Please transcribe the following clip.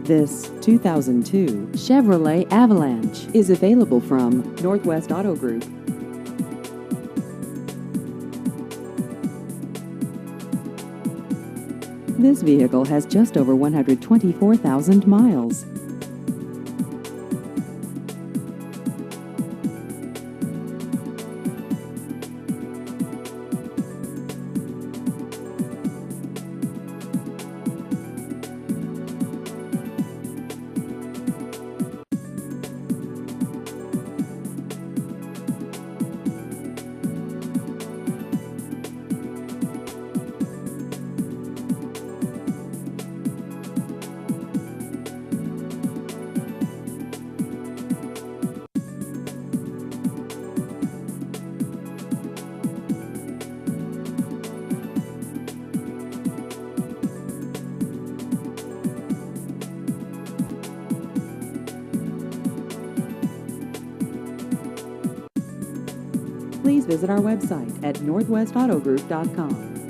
This 2002 Chevrolet Avalanche is available from Northwest Auto Group. This vehicle has just over 124,000 miles. Please visit our website at northwestautogroup.com.